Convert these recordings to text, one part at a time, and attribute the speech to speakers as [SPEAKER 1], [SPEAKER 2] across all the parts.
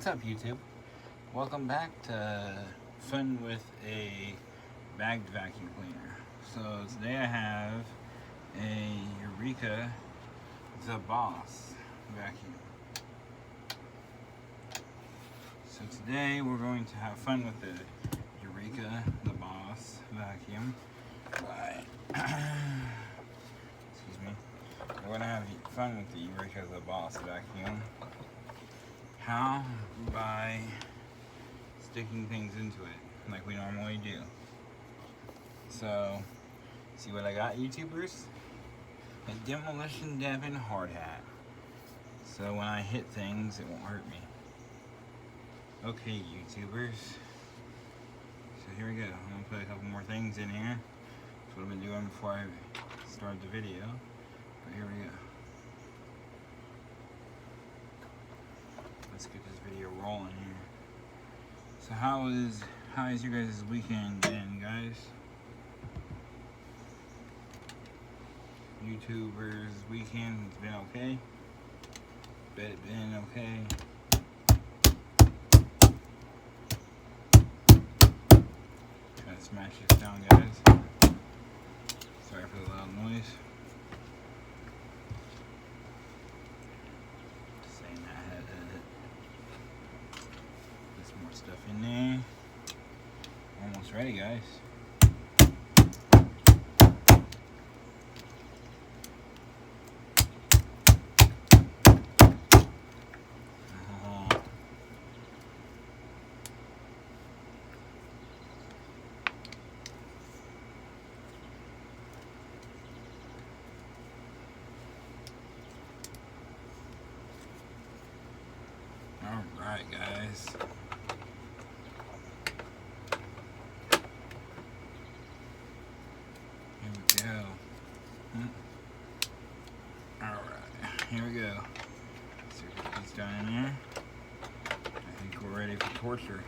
[SPEAKER 1] What's up, YouTube? Welcome back to Fun with a Bagged Vacuum Cleaner. So today I have a Eureka The Boss vacuum. So today we're going to have fun with the Eureka The Boss vacuum. Excuse me. We're going to have fun with the Eureka The Boss vacuum. How? By sticking things into it, like we normally do. So, see what I got, YouTubers? A Demolition hard hat. So when I hit things, it won't hurt me. Okay, YouTubers. So here we go. I'm going to put a couple more things in here. That's what I've been doing before I start the video. But here we go. Let's get this video rolling here. So how is your guys' weekend been, guys? YouTubers' weekend has been okay? Bet it been okay. Trying to smash this down, guys. Sorry for the loud noise. More stuff in there. Almost ready, guys. Alright, guys. Alright, here we go. Let's see what these down in there. I think we're ready for torture.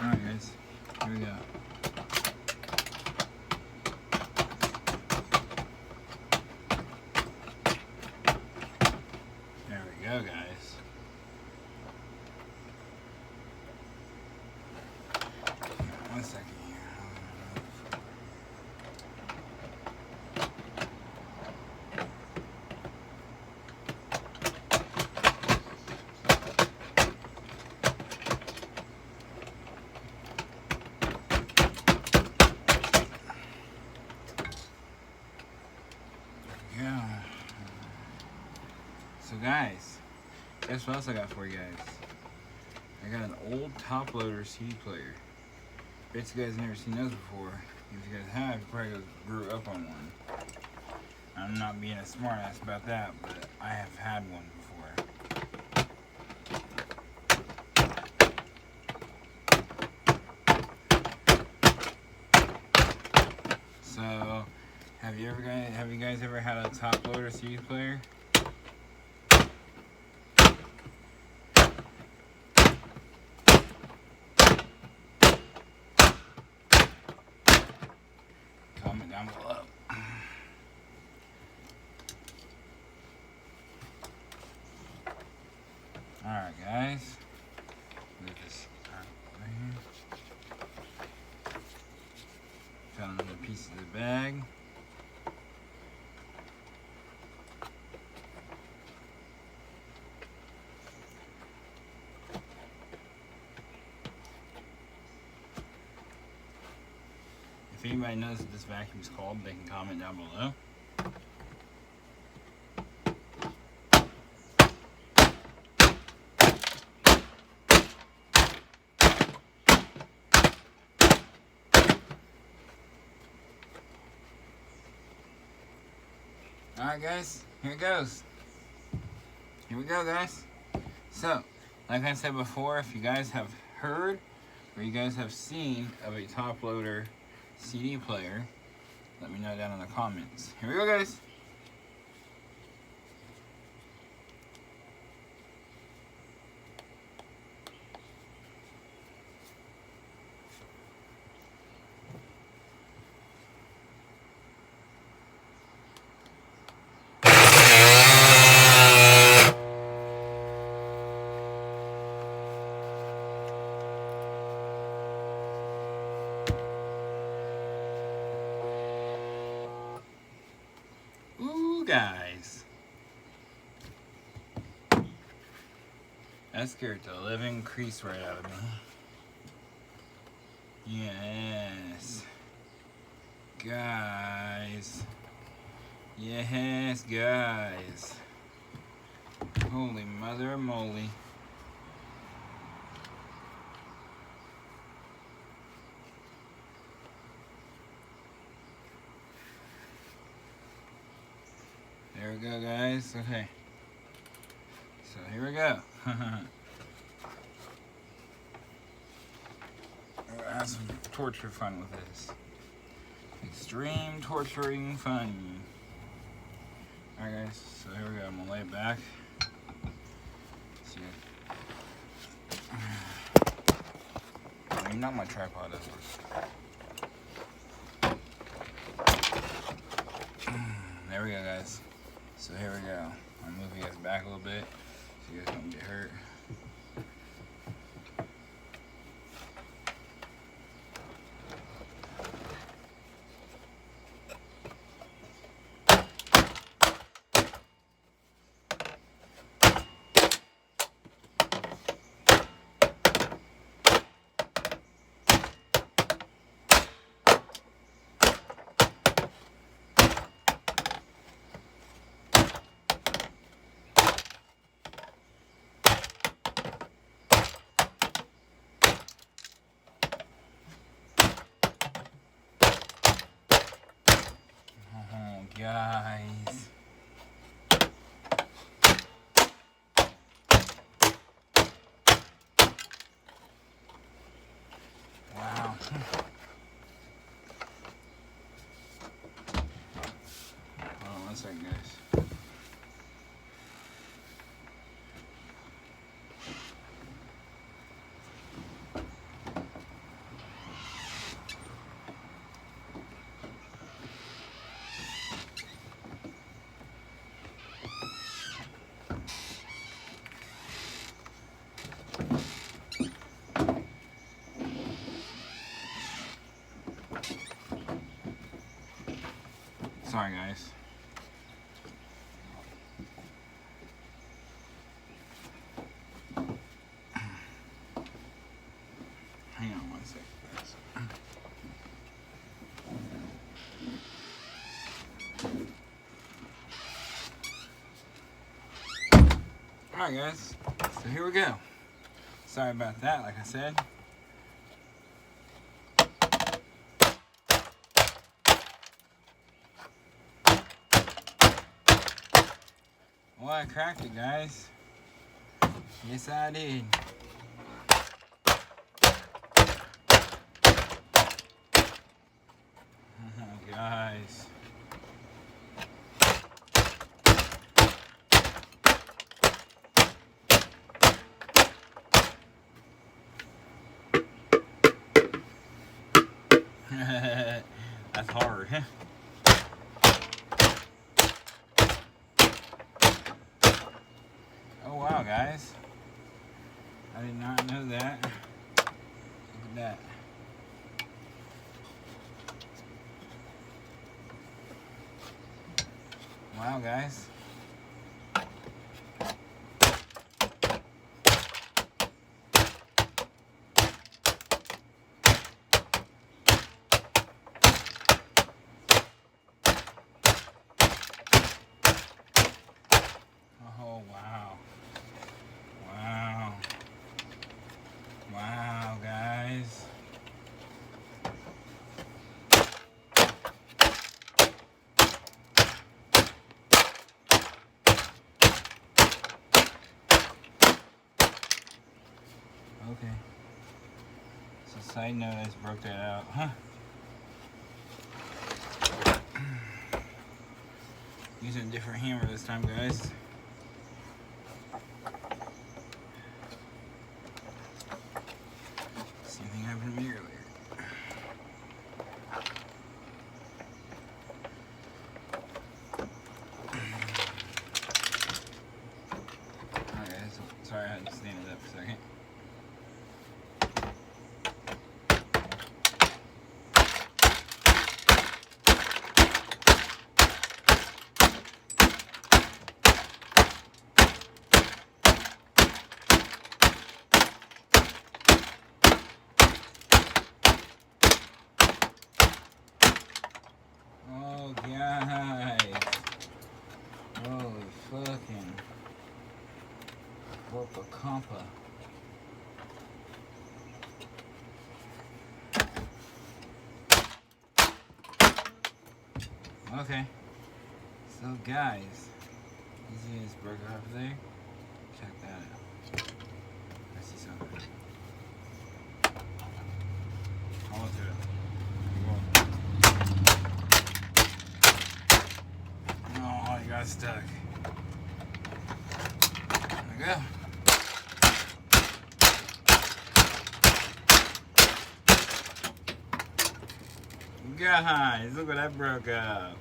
[SPEAKER 1] Alright, guys, here we go. There we go, guys. One second here. Yeah. So guys, guess what else I got for you guys? I got an old top loader CD player. Bet you guys have never seen those before. If you guys have, you probably grew up on one. I'm not being a smartass about that, but I have had one before. So, have you guys ever had a top loader CD player? Comment down below. Alright, guys. Move this out right here. Found another piece of the bag. If anybody knows what this vacuum is called, they can comment down below. Alright guys, here it goes. Here we go, guys. So, like I said before, if you guys have heard or you guys have seen of a top loader CD player, let me know down in the comments. Here we go, guys. Ooh, guys. That scared the living crease right out of me. Yes. Guys. Yes, guys. Holy mother moly. There we go, guys. Okay. So here we go. We're gonna have some torture fun with this. Extreme torturing fun. Alright, guys. So here we go. I'm gonna lay it back. See it. I mean, not my tripod over. There we go, guys. So here we go. I'll move you guys back a little bit so you guys don't get hurt. Guys. Wow. Hold on one second, guys. Sorry, guys. Hang on one second, guys. Alright, guys. So here we go. Sorry about that, like I said. Well, I cracked it, guys. Yes, I did. Oh, guys. That's hard. Oh wow, guys. I did not know that. Look at that. Wow, guys. Oh, wow. Wow. Wow, guys. Okay. So side note, I just broke that out. Huh? Using a different hammer this time, guys. Same thing happened to me earlier. Sorry, I had to stand it up for a second. Oh, guys. Holy fucking Wopacompa. Okay. So guys, you see this burger over there? Check that out. I see something. Hold to it. Oh, you got stuck. There we go. Guys, look what I broke up.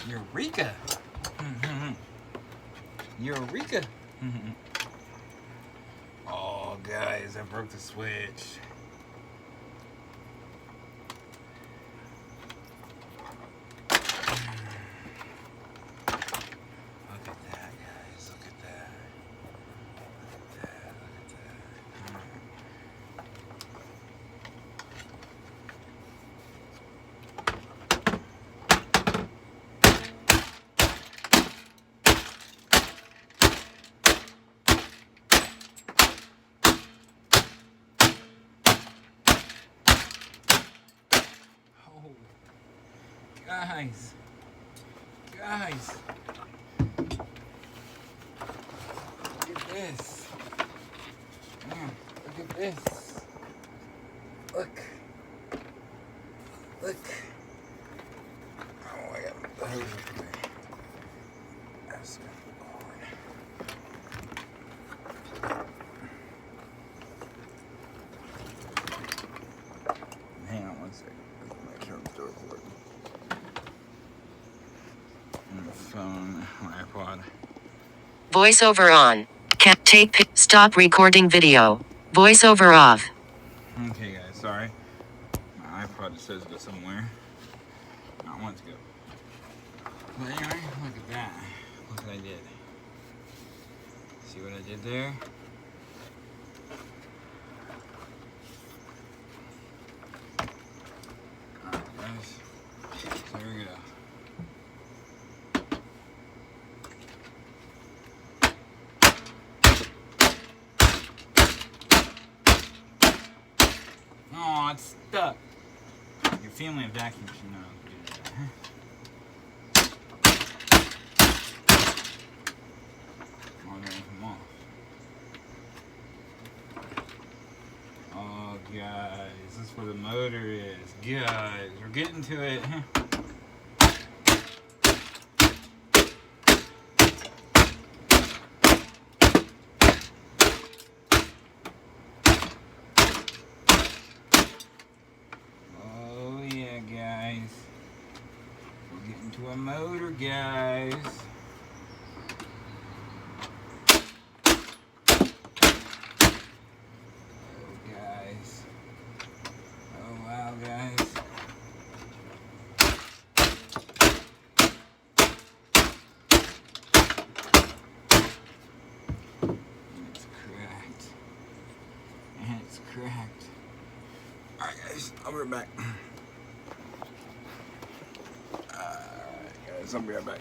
[SPEAKER 1] Eureka! Eureka! Oh, guys, I broke the switch. Guys, look at this. Man, look at this. Look. Oh, I got the hose up there. That's got the cord. Hang on one second. Let's make sure the door's working. My phone, my iPod.
[SPEAKER 2] Voiceover on. Can't take stop recording video. Voiceover off.
[SPEAKER 1] Okay, guys, sorry. My iPod says to go somewhere. Not want to go. But anyway, look at that. Look what I did. See what I did there? Alright, guys. So here we go. Oh, it's stuck. Your family of vacuum should know how to do that. Oh, there, come off. Oh, guys, this is where the motor is. Guys, we're getting to it. To a motor, guys. Oh, guys. Oh, wow, guys. And it's cracked. And it's cracked. Alright, guys. I'll be right back. I'll be right back.